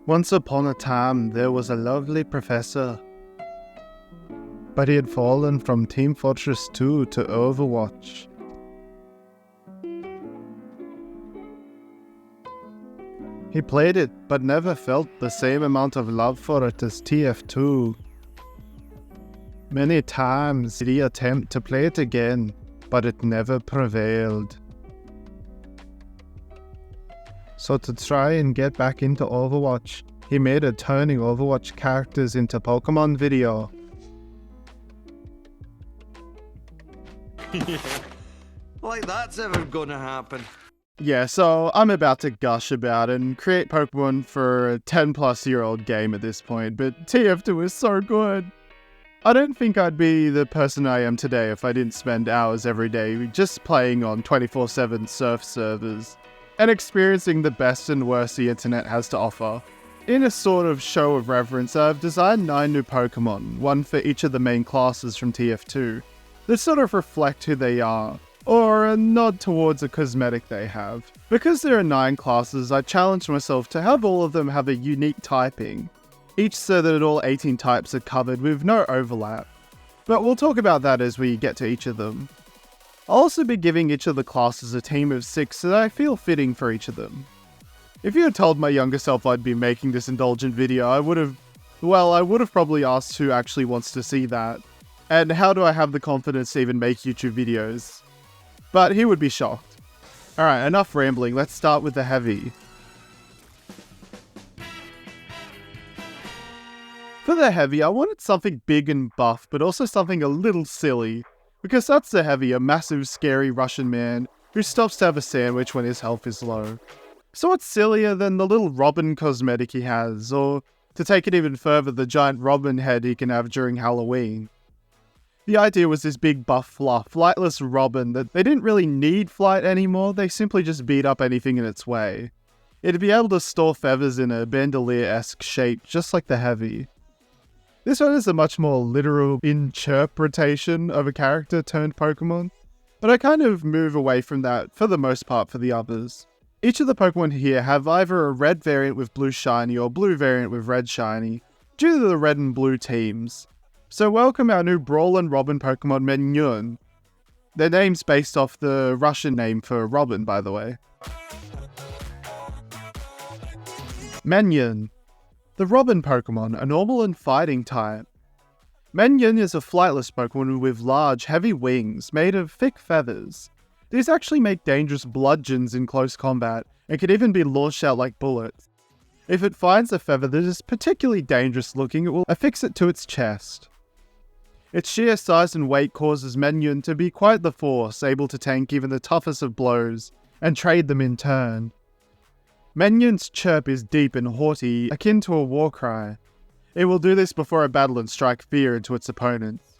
Once upon a time, there was a lovely professor, but he had fallen from Team Fortress 2 to Overwatch. He played it, but never felt the same amount of love for it as TF2. Many times did he attempt to play it again, but it never prevailed. So to try and get back into Overwatch, he made a turning Overwatch characters into Pokemon video. Like that's ever gonna happen. Yeah, so I'm about to gush about and create Pokemon for a 10-plus-year-old game at this point, but TF2 is so good. I don't think I'd be the person I am today if I didn't spend hours every day just playing on 24/7 surf servers and experiencing the best and worst the internet has to offer. In a sort of show of reverence, I've designed 9 new Pokemon, one for each of the main classes from TF2, that sort of reflect who they are, or a nod towards a cosmetic they have. Because there are 9 classes, I challenged myself to have all of them have a unique typing, each so that all 18 types are covered with no overlap. But we'll talk about that as we get to each of them. I'll also be giving each of the classes a team of 6 that I feel fitting for each of them. If you had told my younger self I'd be making this indulgent video, I would have probably asked who actually wants to see that, and how do I have the confidence to even make YouTube videos? But he would be shocked. Alright, enough rambling, let's start with the heavy. For the heavy, I wanted something big and buff, but also something a little silly. Because that's the heavy, a massive, scary Russian man who stops to have a sandwich when his health is low. So what's sillier than the little Robin cosmetic he has, or, to take it even further, the giant Robin head he can have during Halloween. The idea was this big buff fluff, flightless Robin that they didn't really need flight anymore, they simply just beat up anything in its way. It'd be able to store feathers in a bandolier-esque shape, just like the heavy. This one is a much more literal interpretation of a character turned Pokemon, but I kind of move away from that for the most part for the others. Each of the Pokemon here have either a red variant with blue shiny or blue variant with red shiny, due to the red and blue teams. So welcome our new Brawl and Robin Pokemon Menyun. Their name's based off the Russian name for Robin, by the way. Menyun. The Robin Pokemon, a normal and fighting type. Menyun is a flightless Pokemon with large, heavy wings made of thick feathers. These actually make dangerous bludgeons in close combat, and can even be launched out like bullets. If it finds a feather that is particularly dangerous looking, it will affix it to its chest. Its sheer size and weight causes Menyun to be quite the force, able to tank even the toughest of blows, and trade them in turn. Menyun's chirp is deep and haughty, akin to a war cry. It will do this before a battle and strike fear into its opponents.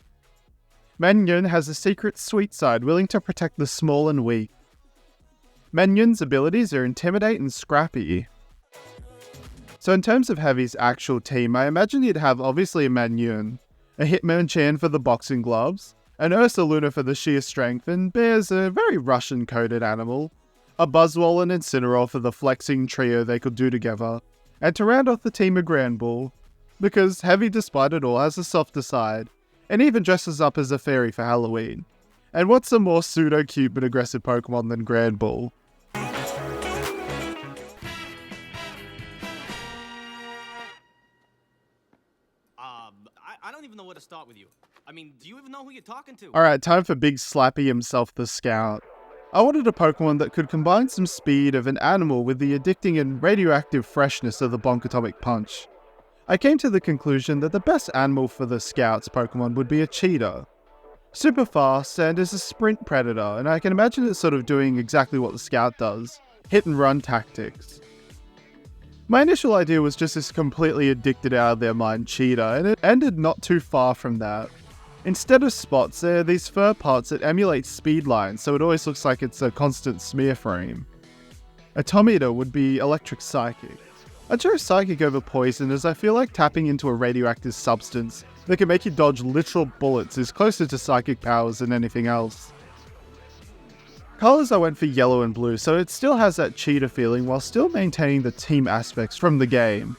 Menyun has a secret sweet side willing to protect the small and weak. Menyun's abilities are Intimidate and Scrappy. So in terms of Heavy's actual team, I imagine you'd have obviously a Menyun, a Hitmonchan for the boxing gloves, an Ursaluna for the sheer strength, and Bear's a very Russian-coded animal, a Buzzwole and Incineroar for the flexing trio they could do together, and to round off the team a Granbull, because Heavy despite it all has a softer side, and even dresses up as a fairy for Halloween. And what's a more pseudo-cute but aggressive Pokemon than Granbull? I don't even know where to start with you. I mean, do you even know who you're talking to? Alright, time for Big Slappy himself, the Scout. I wanted a Pokemon that could combine some speed of an animal with the addicting and radioactive freshness of the Bonk Atomic Punch. I came to the conclusion that the best animal for the Scout's Pokemon would be a cheetah. Super fast and is a sprint predator, and I can imagine it sort of doing exactly what the Scout does, hit and run tactics. My initial idea was just this completely addicted out of their mind cheetah, and it ended not too far from that. Instead of spots, there are these fur parts that emulate speed lines, so it always looks like it's a constant smear frame. A Tometer would be electric psychic. I chose psychic over poison as I feel like tapping into a radioactive substance that can make you dodge literal bullets is closer to psychic powers than anything else. Colors I went for yellow and blue, so it still has that cheetah feeling while still maintaining the team aspects from the game.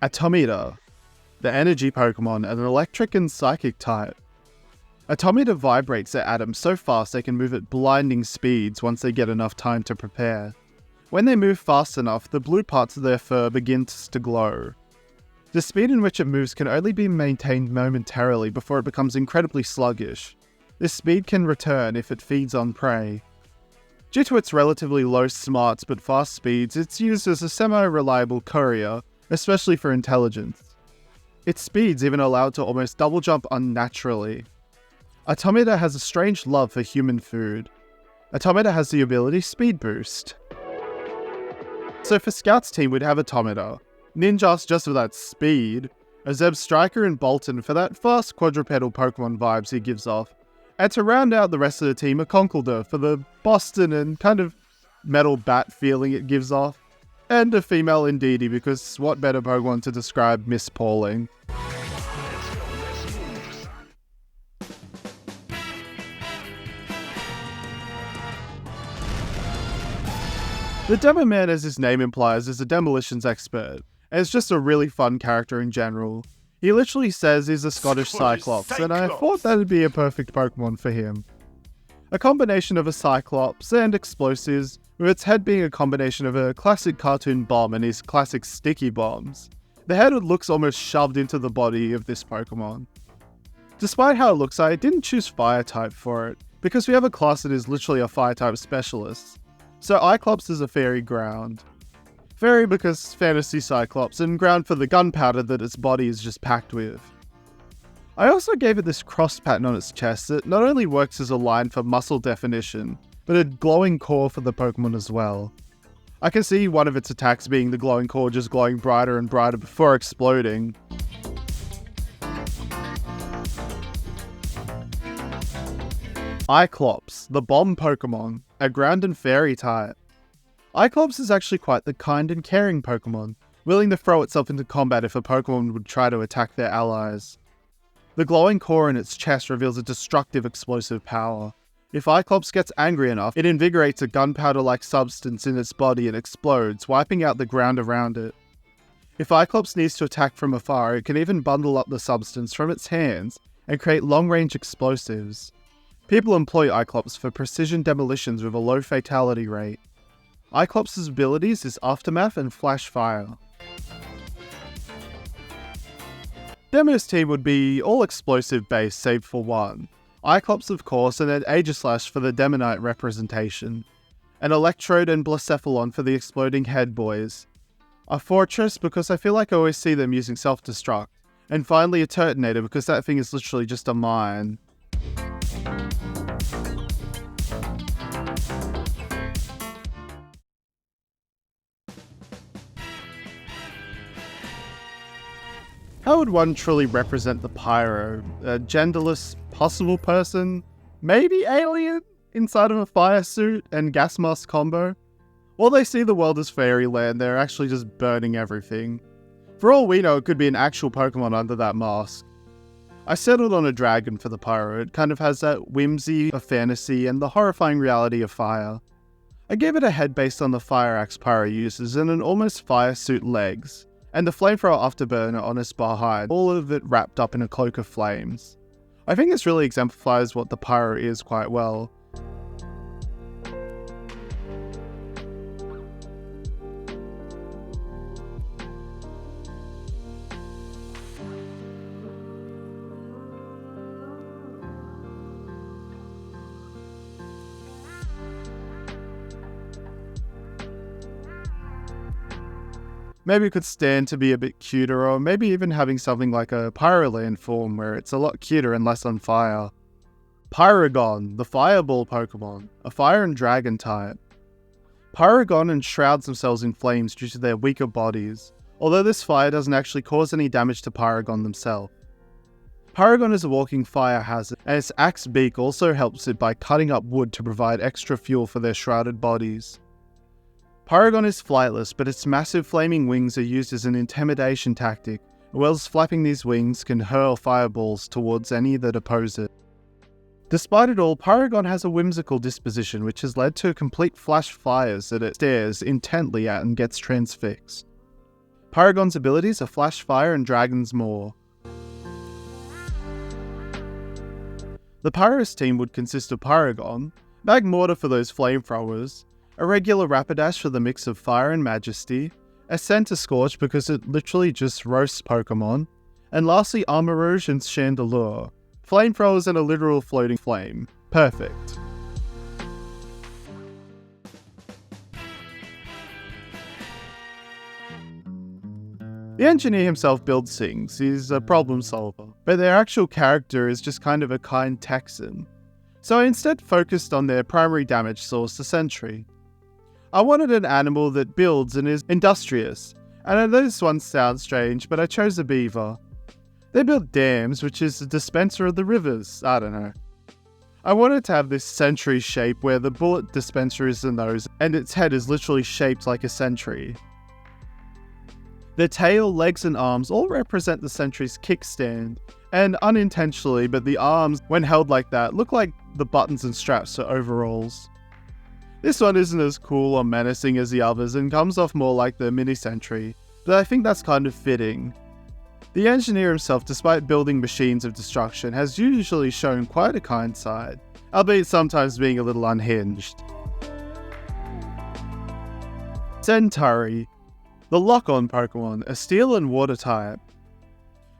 Automata, the energy Pokemon, an electric and psychic type. Automata vibrates their atoms so fast they can move at blinding speeds once they get enough time to prepare. When they move fast enough, the blue parts of their fur begins to glow. The speed in which it moves can only be maintained momentarily before it becomes incredibly sluggish. This speed can return if it feeds on prey. Due to its relatively low smarts but fast speeds, it's used as a semi-reliable courier, especially for intelligence. Its speeds even allow it to almost double jump unnaturally. Automata has a strange love for human food. Automata has the ability Speed Boost. So for Scout's team we'd have Automata, Ninjas just for that speed, a Zeb Striker and Bolton for that fast quadrupedal Pokemon vibes he gives off, and to round out the rest of the team a Conkeldurr for the Boston and kind of metal bat feeling it gives off, and a female Indeedee because what better Pokemon to describe Miss Pauling. The Demoman, as his name implies, is a demolitions expert, and is just a really fun character in general. He literally says he's a Scottish Cyclops, and I thought that'd be a perfect Pokemon for him. A combination of a Cyclops and explosives, with its head being a combination of a classic cartoon bomb and his classic sticky bombs. The head looks almost shoved into the body of this Pokemon. Despite how it looks, I didn't choose Fire type for it, because we have a class that is literally a Fire type specialist. So Cyclops is a fairy ground. Fairy because fantasy Cyclops, and ground for the gunpowder that its body is just packed with. I also gave it this cross pattern on its chest that not only works as a line for muscle definition, but a glowing core for the Pokemon as well. I can see one of its attacks being the glowing core just glowing brighter and brighter before exploding. Cyclops, the bomb Pokemon, a ground and fairy type. Cyclops is actually quite the kind and caring Pokemon, willing to throw itself into combat if a Pokemon would try to attack their allies. The glowing core in its chest reveals a destructive explosive power. If Cyclops gets angry enough, it invigorates a gunpowder-like substance in its body and explodes, wiping out the ground around it. If Cyclops needs to attack from afar, it can even bundle up the substance from its hands and create long-range explosives. People employ Cyclops for precision demolitions with a low fatality rate. Cyclops' abilities is Aftermath and Flash Fire. Demo's team would be all explosive based save for one. Cyclops of course, and an Aegislash for the Demonite representation. An Electrode and Blacephalon for the exploding head boys. A Fortress because I feel like I always see them using self-destruct. And finally a Turtonator because that thing is literally just a mine. How would one truly represent the Pyro? A genderless, possible person? Maybe alien? Inside of a fire suit and gas mask combo? While they see the world as fairyland, they're actually just burning everything. For all we know, it could be an actual Pokemon under that mask. I settled on a dragon for the Pyro. It kind of has that whimsy of fantasy and the horrifying reality of fire. I gave it a head based on the fire axe Pyro uses and an almost fire suit legs. And the flamethrower afterburner on its behind, all of it wrapped up in a cloak of flames. I think this really exemplifies what the Pyro is quite well. Maybe it could stand to be a bit cuter, or maybe even having something like a Pyroland form where it's a lot cuter and less on fire. Pyrogon, the Fireball Pokemon, a fire and dragon type. Pyrogon enshrouds themselves in flames due to their weaker bodies, although this fire doesn't actually cause any damage to Pyrogon themselves. Pyrogon is a walking fire hazard, and its axe beak also helps it by cutting up wood to provide extra fuel for their shrouded bodies. Pyrogon is flightless, but its massive flaming wings are used as an intimidation tactic, as well as flapping these wings can hurl fireballs towards any that oppose it. Despite it all, Pyrogon has a whimsical disposition which has led to complete flash fires that it stares intently at and gets transfixed. Paragon's abilities are Flash Fire and Dragon's Maw. The Pyro's team would consist of Paragon, Magmortar for those flamethrowers, a regular Rapidash for the mix of Fire and Majesty, a Center Scorch because it literally just roasts Pokemon, and lastly Armarouge and Chandelure. Flamethrowers and a literal floating flame. Perfect. The engineer himself builds things, he's a problem solver, but their actual character is just kind of a kind Texan. So I instead focused on their primary damage source, the Sentry. I wanted an animal that builds and is industrious, and I know this one sounds strange, but I chose a beaver. They build dams, which is the dispenser of the rivers, I don't know. I wanted to have this sentry shape where the bullet dispenser is the nose, and its head is literally shaped like a sentry. Their tail, legs, and arms all represent the sentry's kickstand, and unintentionally, but the arms, when held like that, look like the buttons and straps for overalls. This one isn't as cool or menacing as the others and comes off more like the mini sentry, but I think that's kind of fitting. The engineer himself, despite building machines of destruction, has usually shown quite a kind side, albeit sometimes being a little unhinged. Centauri, the lock-on Pokemon, a steel and water type.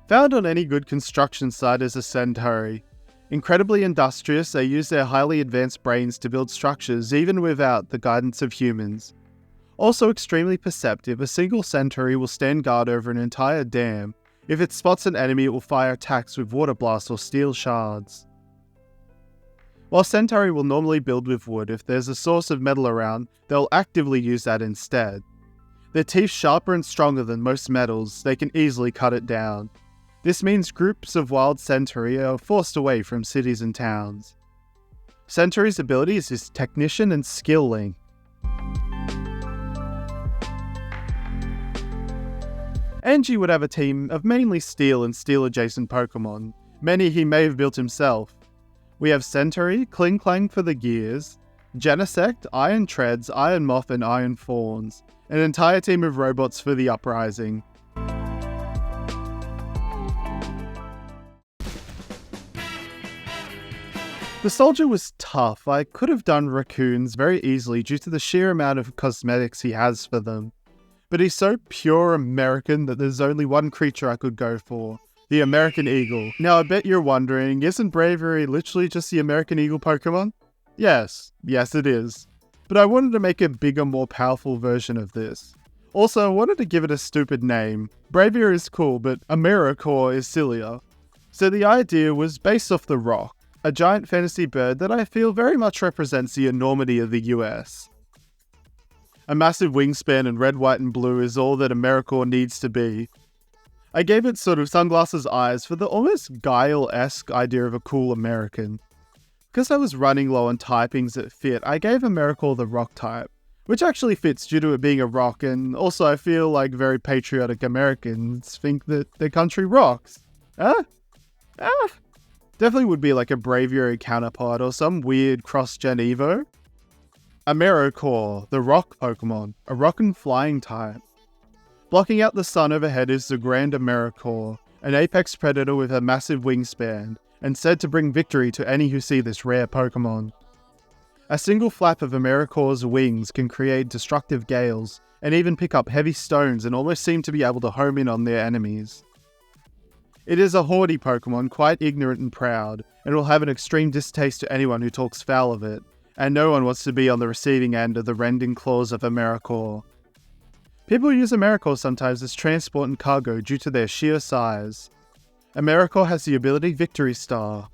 Found on any good construction site is a Centauri. Incredibly industrious, they use their highly advanced brains to build structures even without the guidance of humans. Also extremely perceptive, a single Centauri will stand guard over an entire dam. If it spots an enemy, it will fire attacks with water blasts or steel shards. While Centauri will normally build with wood, if there's a source of metal around, they'll actively use that instead. Their teeth sharper and stronger than most metals, they can easily cut it down. This means groups of wild Centauri are forced away from cities and towns. Centauri's abilities is Technician and Skill Link. Angie would have a team of mainly steel and steel-adjacent Pokemon. Many he may have built himself. We have Centauri, Klinklang for the gears, Genesect, Iron Treads, Iron Moth, and Iron Fawns. An entire team of robots for the uprising. The soldier was tough. I could have done raccoons very easily due to the sheer amount of cosmetics he has for them. But he's so pure American that there's only one creature I could go for. The American Eagle. Now I bet you're wondering, isn't Braviary literally just the American Eagle Pokemon? Yes it is. But I wanted to make a bigger, more powerful version of this. Also, I wanted to give it a stupid name. Braviary is cool, but AmeriCorps is sillier. So the idea was based off the Rock, a giant fantasy bird that I feel very much represents the enormity of the US. A massive wingspan and red, white, and blue is all that AmeriCorps needs to be. I gave it sort of sunglasses eyes for the almost Guile-esque idea of a cool American. Because I was running low on typings that fit, I gave AmeriCorps the rock type, which actually fits due to it being a rock, and also I feel like very patriotic Americans think that their country rocks. Definitely would be like a Braviary counterpart or some weird cross-gen Evo. AmeriCorps, the rock Pokemon, a rock and flying type. Blocking out the sun overhead is the Grand AmeriCorps, an apex predator with a massive wingspan, and said to bring victory to any who see this rare Pokemon. A single flap of AmeriCorps' wings can create destructive gales, and even pick up heavy stones and almost seem to be able to home in on their enemies. It is a haughty Pokemon, quite ignorant and proud, and will have an extreme distaste to anyone who talks foul of it, and no one wants to be on the receiving end of the rending claws of AmeriCorps. People use AmeriCorps sometimes as transport and cargo due to their sheer size. AmeriCorps has the ability Victory Star.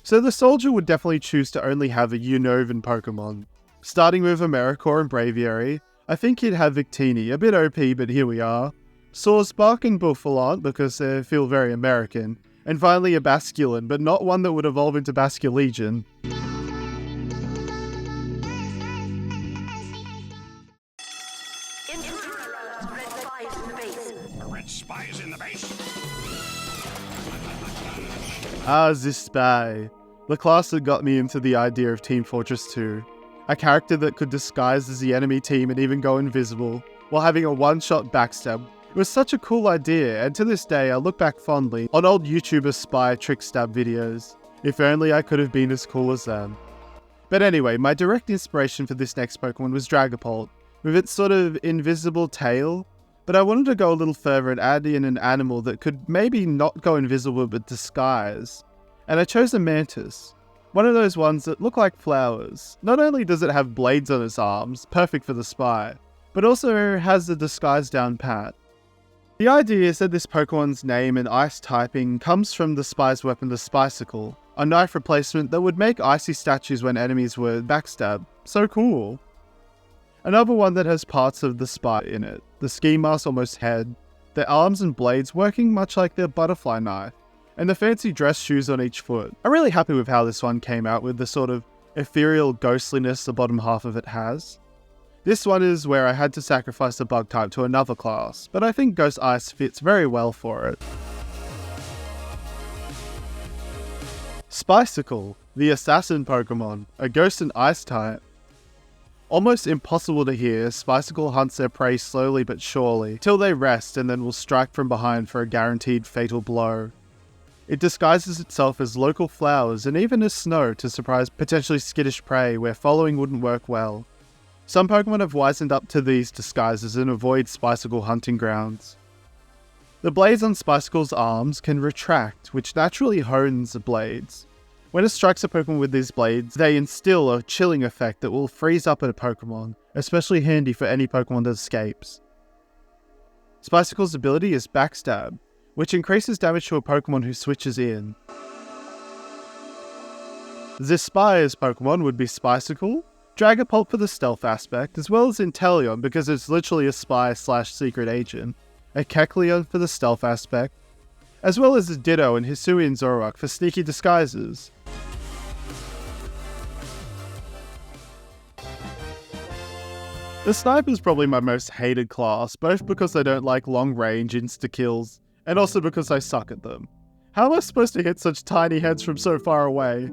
So the soldier would definitely choose to only have a Unova Pokemon. Starting with AmeriCorps and Braviary, I think he'd have Victini, a bit OP but here we are. Sawspark and Buffalant because they feel very American. And finally a Basculin, but not one that would evolve into Basculegion. Ah, this spy. The class that got me into the idea of Team Fortress 2. a character that could disguise as the enemy team and even go invisible, while having a one-shot backstab. It was such a cool idea, and to this day I look back fondly on old YouTuber spy trick stab videos. If only I could have been as cool as them. But anyway, my direct inspiration for this next Pokemon was Dragapult, with its sort of invisible tail, but I wanted to go a little further and add in an animal that could maybe not go invisible but disguise. And I chose a mantis. One of those ones that look like flowers. Not only does it have blades on its arms, perfect for the spy, but also has the disguise down pat. The idea is that this Pokemon's name and ice typing comes from the spy's weapon, the Spicicle, a knife replacement that would make icy statues when enemies were backstabbed. So cool. Another one that has parts of the spy in it, the ski mask almost head, their arms and blades working much like their butterfly knife, and the fancy dress shoes on each foot. I'm really happy with how this one came out with the sort of ethereal ghostliness the bottom half of it has. This one is where I had to sacrifice the bug type to another class, but I think Ghost Ice fits very well for it. Spicicle, the assassin Pokemon, a ghost and ice type. Almost impossible to hear, Spicicle hunts their prey slowly but surely, till they rest and then will strike from behind for a guaranteed fatal blow. It disguises itself as local flowers and even as snow to surprise potentially skittish prey where following wouldn't work well. Some Pokemon have wisened up to these disguises and avoid Spicicle hunting grounds. The blades on Spicicle's arms can retract, which naturally hones the blades. When it strikes a Pokemon with these blades, they instill a chilling effect that will freeze up a Pokemon, especially handy for any Pokemon that escapes. Spicicle's ability is Backstab, which increases damage to a Pokemon who switches in. The Spire's Pokemon would be Spicicle, Dragapult for the stealth aspect, as well as Inteleon because it's literally a spy/secret agent, a Kecleon for the stealth aspect, as well as a Ditto and Hisuian Zoroark for sneaky disguises. The Sniper is probably my most hated class, both because I don't like long-range insta-kills, and also because I suck at them. How am I supposed to hit such tiny heads from so far away?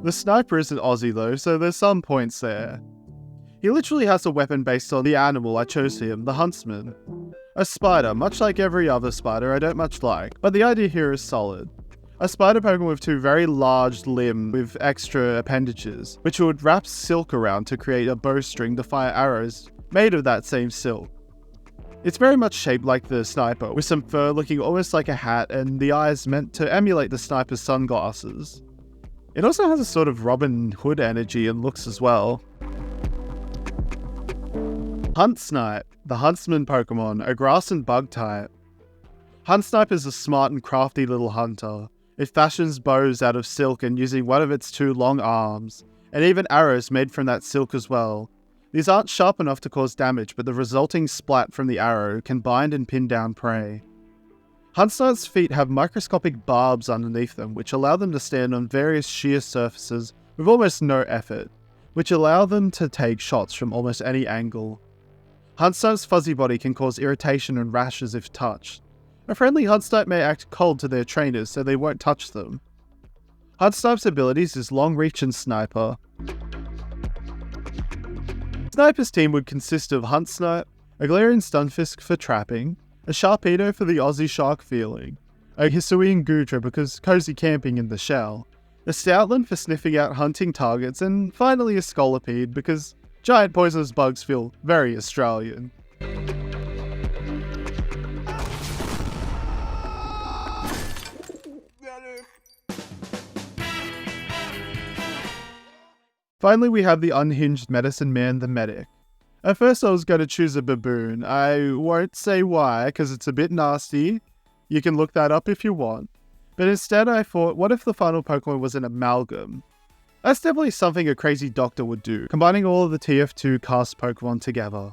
The Sniper isn't Aussie though, so there's some points there. He literally has a weapon based on the animal I chose for him, the Huntsman. A spider, much like every other spider I don't much like, but the idea here is solid. A spider Pokemon with two very large limbs with extra appendages, which would wrap silk around to create a bowstring to fire arrows made of that same silk. It's very much shaped like the Sniper, with some fur looking almost like a hat and the eyes meant to emulate the Sniper's sunglasses. It also has a sort of Robin Hood energy and looks as well. Huntsnipe, the Huntsman Pokemon, a grass and bug type. Huntsnipe is a smart and crafty little hunter. It fashions bows out of silk and using one of its two long arms, and even arrows made from that silk as well. These aren't sharp enough to cause damage, but the resulting splat from the arrow can bind and pin down prey. Huntsnipe's feet have microscopic barbs underneath them, which allow them to stand on various sheer surfaces with almost no effort, which allow them to take shots from almost any angle. Huntsnipe's fuzzy body can cause irritation and rashes if touched. A friendly Huntsnipe may act cold to their trainers so they won't touch them. Huntsnipe's abilities is Long Reach and Sniper. Sniper's team would consist of Huntsnipe, a Galarian Stunfisk for trapping, a Sharpedo for the Aussie shark feeling, a Hisuian Goodra because cozy camping in the shell, a Stoutland for sniffing out hunting targets, and finally a Scolipede because giant poisonous bugs feel very Australian. Finally, we have the unhinged medicine man, the medic. At first I was going to choose a baboon. I won't say why, because it's a bit nasty. You can look that up if you want. But instead I thought, what if the final Pokemon was an amalgam? That's definitely something a crazy doctor would do, combining all of the TF2 cast Pokemon together.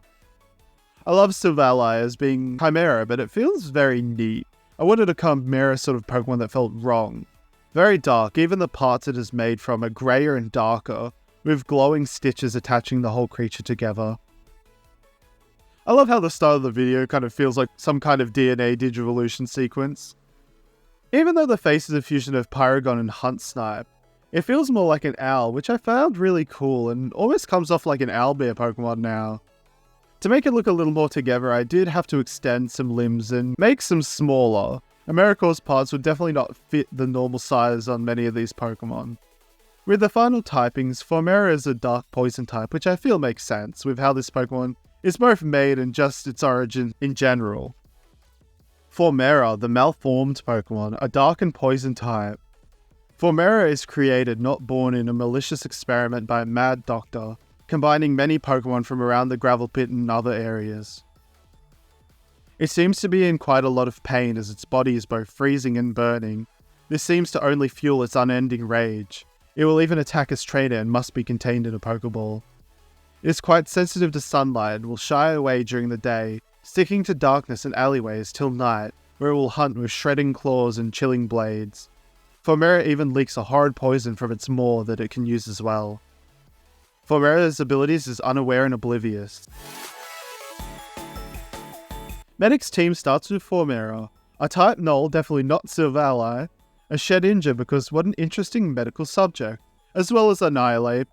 I love Silvally as being Chimera, but it feels very neat. I wanted a Chimera sort of Pokemon that felt wrong. Very dark, even the parts it is made from are grayer and darker, with glowing stitches attaching the whole creature together. I love how the start of the video kind of feels like some kind of DNA Digivolution sequence. Even though the face is a fusion of Pyrogon and Huntsnipe, It feels more like an owl, which I found really cool and almost comes off like an owlbear Pokemon now. To make it look a little more together, I did have to extend some limbs and make some smaller. Americorps parts would definitely not fit the normal size on many of these Pokemon. With the final typings, Formera is a dark poison type, which I feel makes sense with how this Pokemon is both made and just its origin in general. Formera, the malformed Pokemon, a dark and poison type. Formera is created, not born, in a malicious experiment by a mad doctor, combining many Pokemon from around the gravel pit and other areas. It seems to be in quite a lot of pain as its body is both freezing and burning. This seems to only fuel its unending rage. It will even attack its trainer and must be contained in a Pokeball. It is quite sensitive to sunlight and will shy away during the day, sticking to darkness and alleyways till night, where it will hunt with shredding claws and chilling blades. Formera even leaks a horrid poison from its maw that it can use as well. Formera's abilities is unaware and oblivious. Medic's team starts with Formera, a type null, definitely not Silver Ally, a Shedinja because what an interesting medical subject, as well as Annihilate.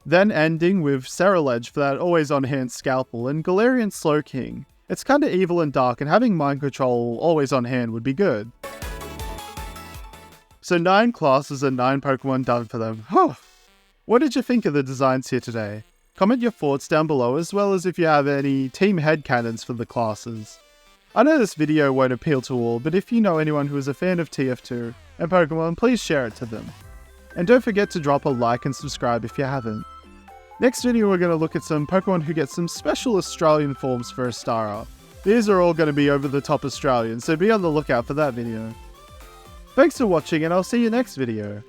Then ending with Ceruledge for that always on hand Scalpel and Galarian Slowking. It's kinda evil and dark and having mind control always on hand would be good. So 9 classes and 9 Pokemon done for them. What did you think of the designs here today? Comment your thoughts down below as well as if you have any team headcanons for the classes. I know this video won't appeal to all, but if you know anyone who is a fan of TF2 and Pokemon, please share it to them. And don't forget to drop a like and subscribe if you haven't. Next video we're going to look at some Pokemon who get some special Australian forms for a star up. These are all going to be over the top Australian, so be on the lookout for that video. Thanks for watching and I'll see you next video.